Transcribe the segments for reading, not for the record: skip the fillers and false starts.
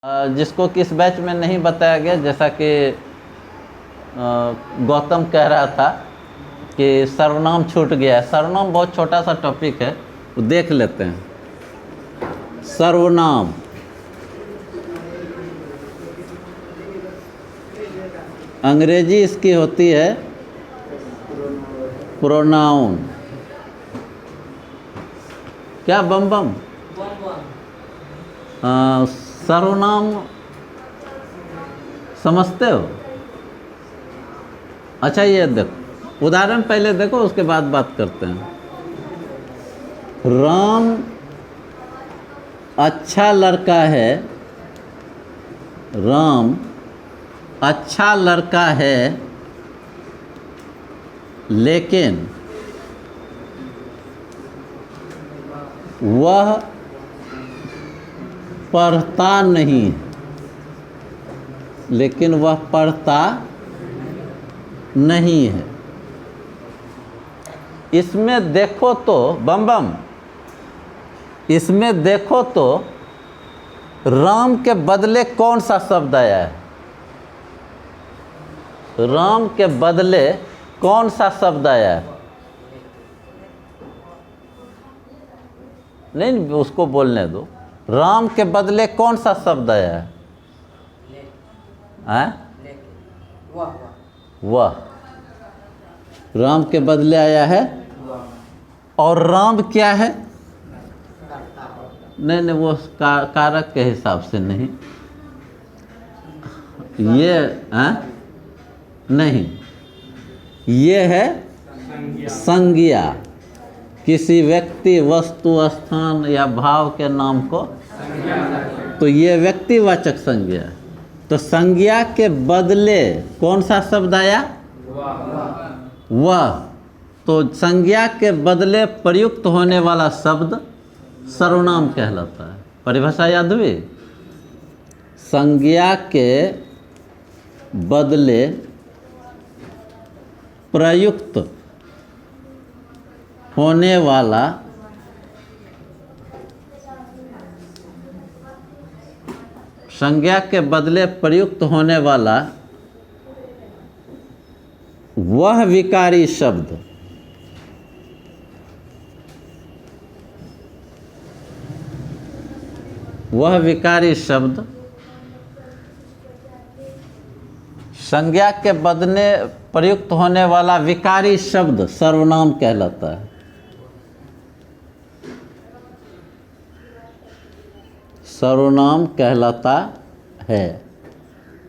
जिसको किस बैच में नहीं बताया गया, जैसा कि गौतम कह रहा था कि सर्वनाम छूट गया है। सर्वनाम बहुत छोटा सा टॉपिक है, वो देख लेते हैं। सर्वनाम अंग्रेजी इसकी होती है प्रोनाउन। क्या बम बम? सर्वनाम समझते हो? अच्छा, ये देखो उदाहरण पहले देखो, उसके बाद बात करते हैं। राम अच्छा लड़का है। राम अच्छा लड़का है, लेकिन वह पढ़ता नहीं। लेकिन वह पढ़ता नहीं है। इसमें देखो तो बम बम, इसमें देखो तो राम के बदले कौन सा शब्द आया है? राम के बदले कौन सा शब्द आया है? नहीं, उसको बोलने दो। राम के बदले कौन सा शब्द आया है? वह। राम के बदले आया है। और राम क्या है? नहीं, वो कारक के हिसाब से नहीं, ये नहीं, ये है संज्ञा। किसी व्यक्ति, वस्तु, स्थान या भाव के नाम को, तो ये व्यक्तिवाचक संज्ञा। तो संज्ञा के बदले कौन सा शब्द आया? वह। तो संज्ञा के बदले प्रयुक्त होने वाला शब्द सर्वनाम कहलाता है। परिभाषा याद हुई? संज्ञा के बदले प्रयुक्त होने वाला संज्ञा के बदले प्रयुक्त होने वाला वह विकारी शब्द संज्ञा के बदले प्रयुक्त होने वाला विकारी शब्द सर्वनाम कहलाता है। सर्वनाम कहलाता है।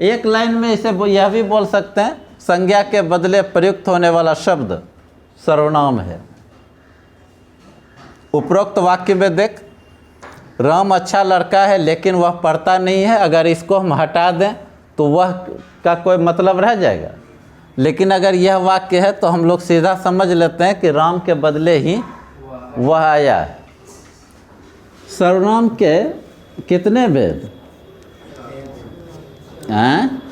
एक लाइन में इसे यह भी बोल सकते हैं, संज्ञा के बदले प्रयुक्त होने वाला शब्द सर्वनाम है। उपरोक्त वाक्य में देख, राम अच्छा लड़का है लेकिन वह पढ़ता नहीं है। अगर इसको हम हटा दें तो वह का कोई मतलब रह जाएगा। लेकिन अगर यह वाक्य है तो हम लोग सीधा समझ लेते हैं कि राम के बदले ही वह आया है। सर्वनाम के कितने भेद हैं?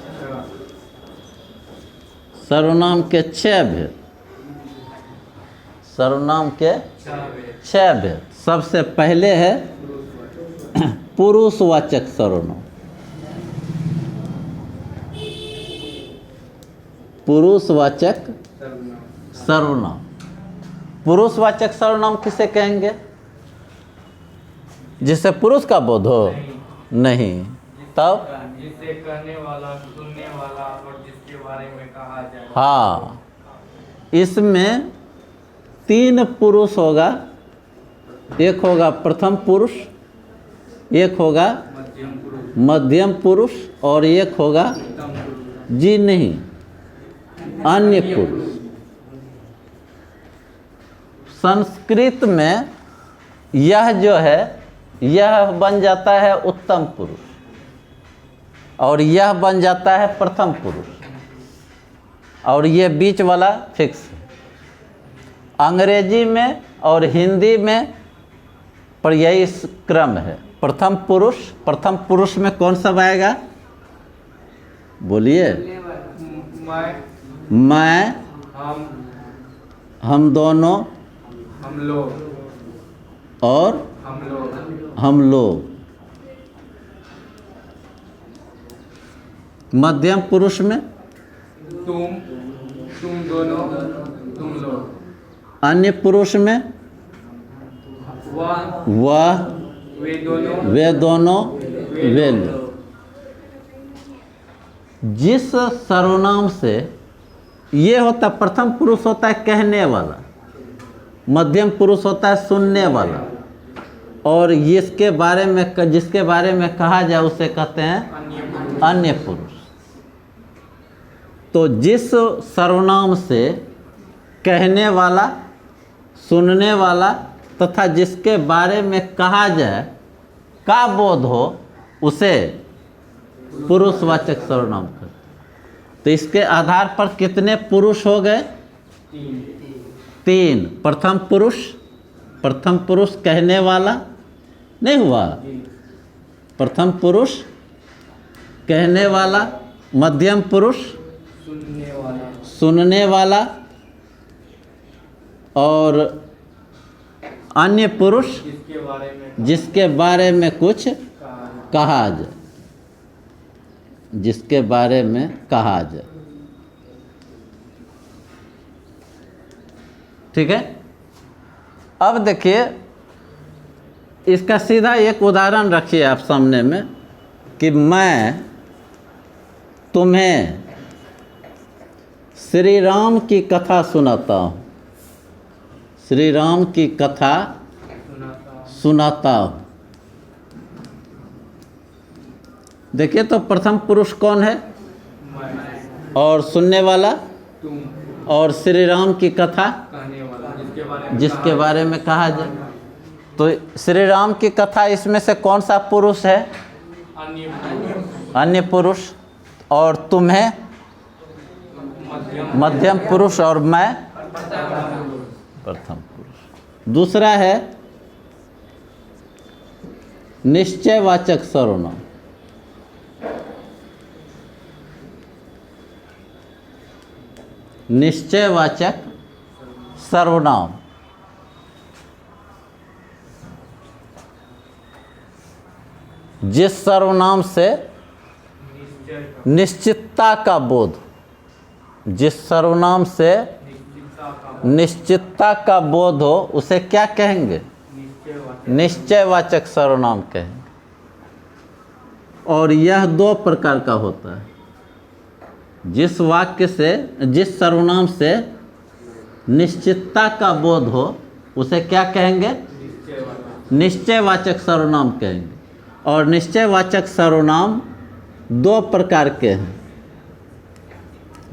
सर्वनाम के 6 भेद। सर्वनाम के 6 भेद। सबसे पहले है पुरुषवाचक सर्वनाम। पुरुषवाचक सर्वनाम। पुरुषवाचक सर्वनाम किसे कहेंगे? जिससे पुरुष का बोध हो? नहीं। तब जिसे कहने वाला, सुनने वाला और जिसके बारे में कहा जाए। हाँ, इसमें 3 पुरुष होगा। एक होगा प्रथम पुरुष, एक होगा मध्यम पुरुष और एक होगा जी नहीं, अन्य पुरुष। संस्कृत में यह जो है, यह बन जाता है उत्तम पुरुष और यह बन जाता है प्रथम पुरुष, और ये बीच वाला फिक्स है। अंग्रेजी में और हिंदी में पर यही क्रम है। प्रथम पुरुष में कौन सा आएगा? बोलिए। मैं, हम दोनों, हम लोग और हम लोग। मध्यम पुरुष में तुम दोनों, तुम लोग। अन्य पुरुष में वह, वे दोनों, वे लोग। जिस सर्वनाम से ये होता, प्रथम पुरुष होता है कहने वाला, मध्यम पुरुष होता है सुनने वाला, और इसके बारे में जिसके बारे में कहा जाए उसे कहते हैं अन्य पुरुष। तो जिस सर्वनाम से कहने वाला, सुनने वाला तथा जिसके बारे में कहा जाए का बोध हो उसे पुरुषवाचक सर्वनाम कहते हैं। तो इसके आधार पर कितने पुरुष हो गए? तीन। प्रथम पुरुष कहने वाला नहीं हुआ, प्रथम पुरुष कहने वाला, मध्यम पुरुष सुनने वाला, और अन्य पुरुष जिसके बारे में कुछ कहा जाए, जिसके बारे में कहा जाए। ठीक है। अब देखिए, इसका सीधा एक उदाहरण रखिए आप सामने में कि मैं तुम्हें श्री राम की कथा सुनाता हूँ, श्री राम की कथा सुनाता हूँ। देखिए, तो प्रथम पुरुष कौन है? और सुनने वाला तुम, और श्री राम की कथा कहने वाला जिसके बारे में कहा जाए। तो श्री राम की कथा, इसमें से कौन सा पुरुष है? अन्य पुरुष। और तुम्हें मध्यम पुरुष, और मैं प्रथम पुरुष। दूसरा है निश्चयवाचक सर्वनाम। निश्चयवाचक सर्वनाम जिस सर्वनाम से निश्चितता का बोध, जिस सर्वनाम से निश्चितता का बोध हो उसे क्या कहेंगे? निश्चयवाचक सर्वनाम कहेंगे। और यह दो प्रकार का होता है। जिस वाक्य से, जिस सर्वनाम से निश्चितता का बोध हो उसे क्या कहेंगे? निश्चयवाचक सर्वनाम कहेंगे। और निश्चयवाचक सर्वनाम दो प्रकार के हैं।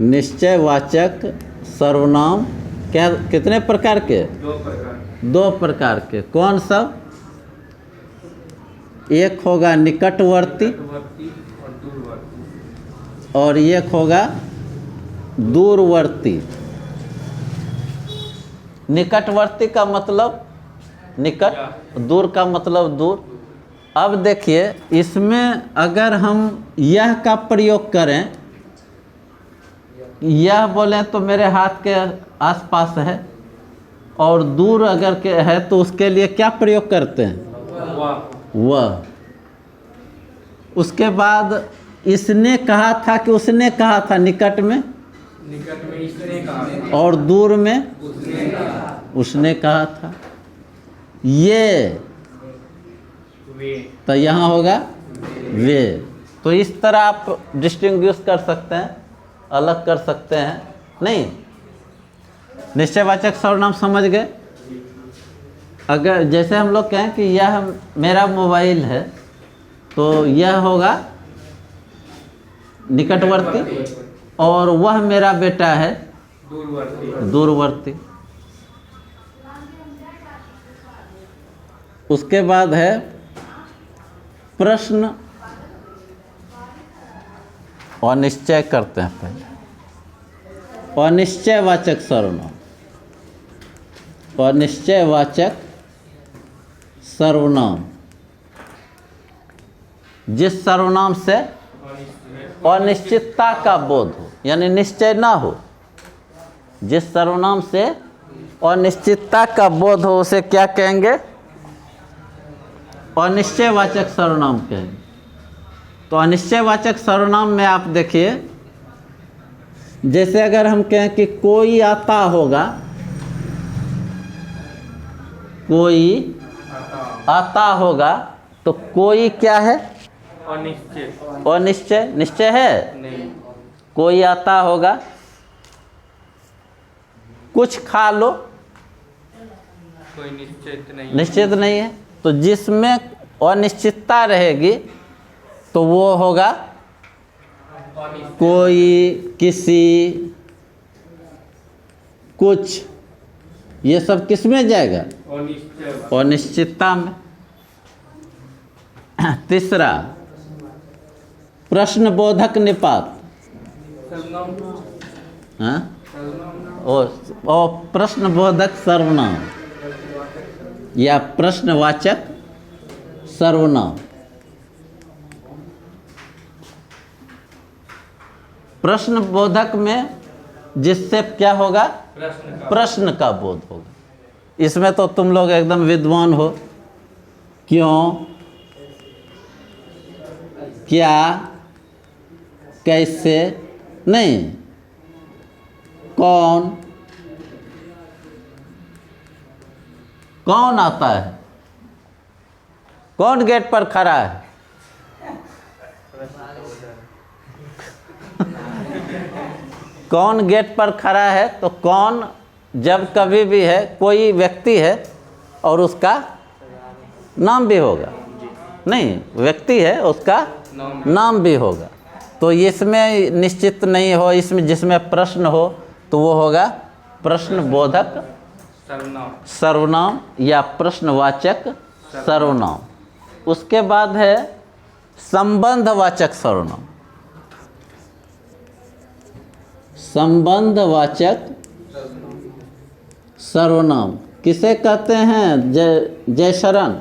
निश्चयवाचक सर्वनाम क्या, कितने प्रकार के? दो प्रकार के। कौन सब? एक होगा निकटवर्ती और एक होगा दूरवर्ती। निकटवर्ती का मतलब निकट, दूर का मतलब दूर। अब देखिए, इसमें अगर हम यह का प्रयोग करें, यह बोलें तो मेरे हाथ के आसपास है, और दूर अगर के है तो उसके लिए क्या प्रयोग करते हैं? वह। उसके बाद इसने कहा था कि उसने कहा था? निकट में इसने कहा, और दूर में उसने कहा था। ये तो यहाँ होगा वे। तो इस तरह आप डिस्टिंग्विश कर सकते हैं, अलग कर सकते हैं। नहीं, निश्चयवाचक सर्वनाम समझ गए। अगर जैसे हम लोग कहें कि यह मेरा मोबाइल है, तो यह होगा निकटवर्ती, और वह मेरा बेटा है दूरवर्ती। उसके बाद है प्रश्न और निश्चय करते हैं पहले। और निश्चयवाचक सर्वनाम, और निश्चयवाचक सर्वनाम जिस सर्वनाम से अनिश्चितता का बोध हो, यानी निश्चय ना हो, जिस सर्वनाम से अनिश्चितता का बोध हो उसे क्या कहेंगे? अनिश्चयवाचक सर्वनाम कहेंगे। तो अनिश्चयवाचक सर्वनाम में आप देखिए, जैसे अगर हम कहें कि कोई आता होगा, कोई आता होगा, तो कोई क्या है? अनिश्चित। अनिश्चय। निश्चय है? नहीं। कोई आता होगा। कुछ खा लो, कोई निश्चित नहीं। निश्चित नहीं है। तो जिसमें अनिश्चितता रहेगी तो वो होगा कोई, किसी, कुछ। ये सब किस में जाएगा? अनिश्चित। अनिश्चितता में। तीसरा, प्रश्नबोधक निपात। हाँ? और प्रश्नबोधक सर्वनाम या प्रश्नवाचक सर्वनाम। प्रश्नबोधक में जिससे क्या होगा? प्रश्न का बोध होगा। इसमें तो तुम लोग एकदम विद्वान हो। क्यों, क्या, कैसे नहीं, कौन, कौन आता है, कौन गेट पर खड़ा है, कौन गेट पर खड़ा है। तो कौन जब कभी भी है, कोई व्यक्ति है और उसका नाम भी होगा। नहीं, व्यक्ति है, उसका नाम भी होगा। तो इसमें निश्चित नहीं हो, इसमें जिसमें प्रश्न हो तो वो होगा प्रश्नबोधक सर्वनाम या प्रश्नवाचक सर्वनाम। उसके बाद है संबंधवाचक सर्वनाम। संबंधवाचक सर्वनाम किसे कहते हैं? जय शरण।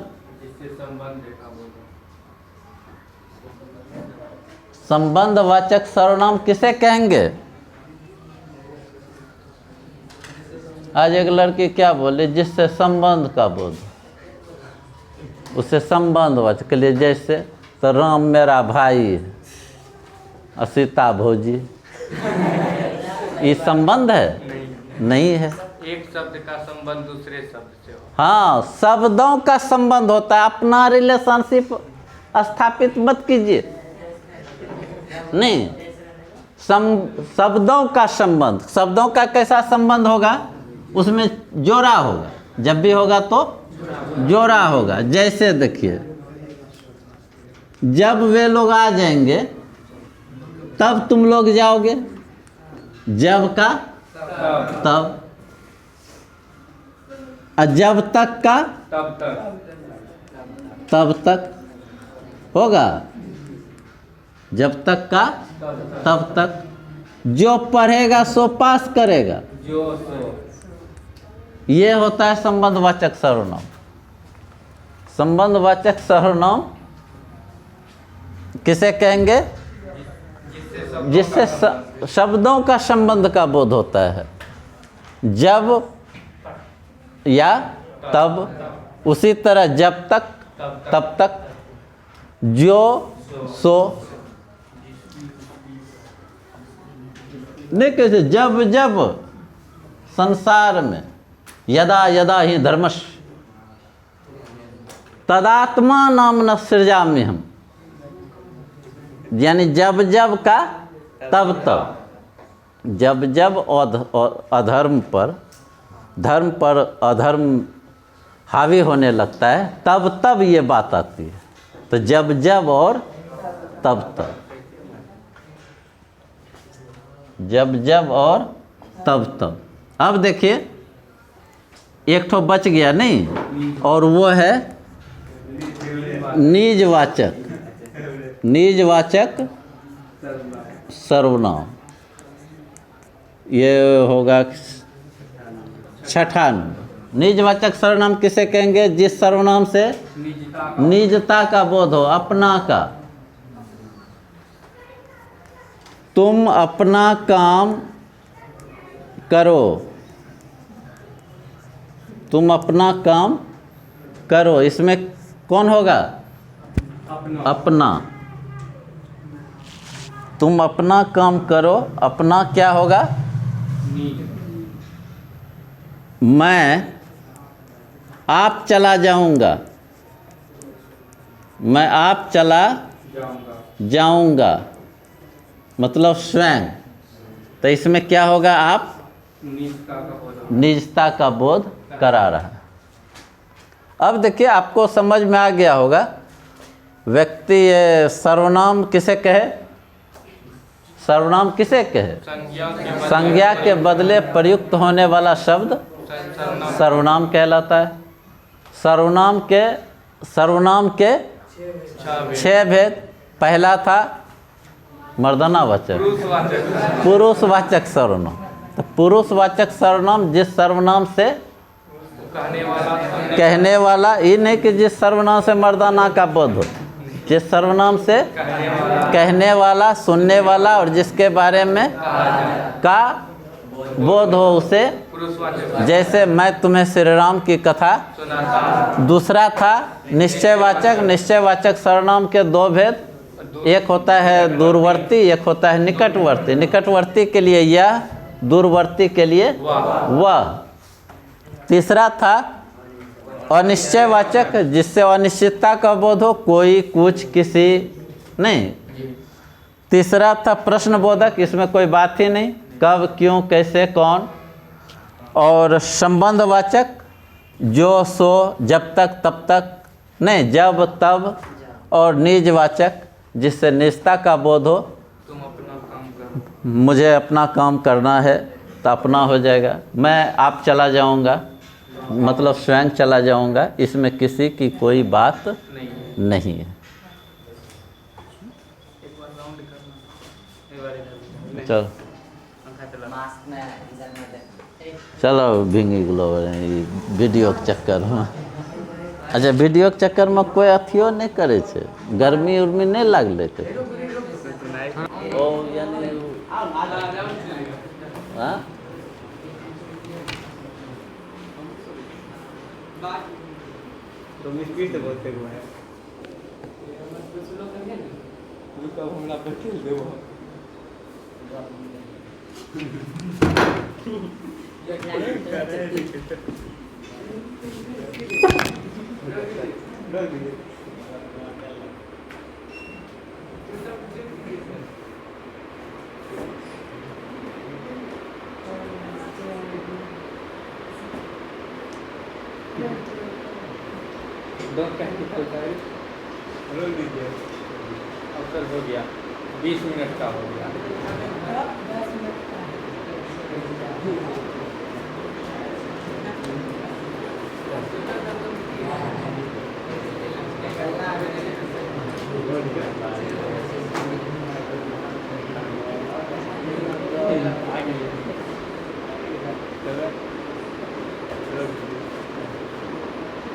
संबंधवाचक सर्वनाम किसे कहेंगे? आज एक लड़की क्या बोले, जिससे संबंध का बोध, उससे संबंधवाचक के लिए। जैसे तो राम मेरा भाई है और सीता भौजी, ये संबंध है? नहीं है। एक शब्द का संबंध दूसरे शब्द से हो। हाँ, शब्दों का संबंध होता है। अपना रिलेशनशिप स्थापित मत कीजिए। नहीं, शब्दों का संबंध। शब्दों का कैसा संबंध होगा? उसमें जोड़ा होगा। जब भी होगा तो जोड़ा होगा। जैसे देखिए, जब वे लोग आ जाएंगे तब तुम लोग जाओगे। जब का तब, और जब तक का तब तक होगा। जब तक का तब तक। जो पढ़ेगा सो पास करेगा। ये होता है संबंधवाचक सर्वनाम। संबंधवाचक सर्वनाम किसे कहेंगे? जिससे शब्दों का संबंध का बोध होता है। जब या तब, उसी तरह जब तक तब तक, जो सो। नहीं, कैसे? जब जब संसार में, यदा यदा ही धर्मश तदात्मा नाम सृजामि हम। यानी जब जब का तब तब। जब जब अधर्म पर, धर्म पर अधर्म हावी होने लगता है, तब तब ये बात आती है। तो जब जब और तब तब। जब जब और तब तब। अब देखिए, एक ठो बच गया नहीं, और वो है निजवाचक। निजवाचक सर्वनाम। ये होगा छठा नंबर। निजवाचक सर्वनाम किसे कहेंगे? जिस सर्वनाम से निजता का बोध हो, अपना का। तुम अपना काम करो। तुम अपना काम करो। इसमें कौन होगा? अपना। तुम अपना काम करो, अपना क्या होगा? मैं आप चला जाऊंगा, मैं आप चला जाऊंगा मतलब स्वयं। तो इसमें क्या होगा? आप निजता का बोध करा रहा है। अब देखिए आपको समझ में आ गया होगा। व्यक्ति सर्वनाम किसे कहे? सर्वनाम किसे कहे? संज्ञा के बदले प्रयुक्त होने वाला शब्द सर्वनाम कहलाता है। सर्वनाम के 6 भेद। पहला था मर्दनावाचक, पुरुषवाचक सर्वनाम। तो पुरुषवाचक सर्वनाम जिस सर्वनाम से कहने वाला, ये नहीं कि जिस सर्वनाम से मर्दाना का बोध हो, जिस सर्वनाम से कहने वाला, सुनने वाला और जिसके बारे में का बोध हो उसे। जैसे मैं तुम्हें श्री राम की कथा। दूसरा था निश्चयवाचक। निश्चयवाचक सर्वनाम के 2 भेद, एक होता है दूरवर्ती, एक होता है निकटवर्ती। निकटवर्ती के लिए यह, दूरवर्ती के लिए वह। तीसरा था अनिश्चयवाचक, जिससे अनिश्चितता का बोध हो, कोई, कुछ, किसी नहीं। तीसरा था प्रश्नबोधक, इसमें कोई बात ही नहीं, कब, क्यों, कैसे, कौन। और संबंधवाचक, जो, सो, जब तक, तब तक नहीं, जब, तब। और निजवाचक, जिससे निजता का बोध हो, तुम अपना काम करो, मुझे अपना काम करना है तो अपना हो जाएगा। मैं आप चला जाऊंगा मतलब स्वयं चला जाऊंगा, इसमें किसी की कोई बात नहीं है। चलो चलो भिंगी गलो वीडियो के चक्कर में। अच्छा, वीडियो के चक्कर में कोई अथियो नहीं करे छे, गर्मी उर्मी नहीं लागले थे? ओ यानी हाँ? तो मिस्त्री से बोलते हुए हैं कब हमरा पर खेल देबो। रोक दीजिए, अवसर हो गया, 20 मिनट का हो गया।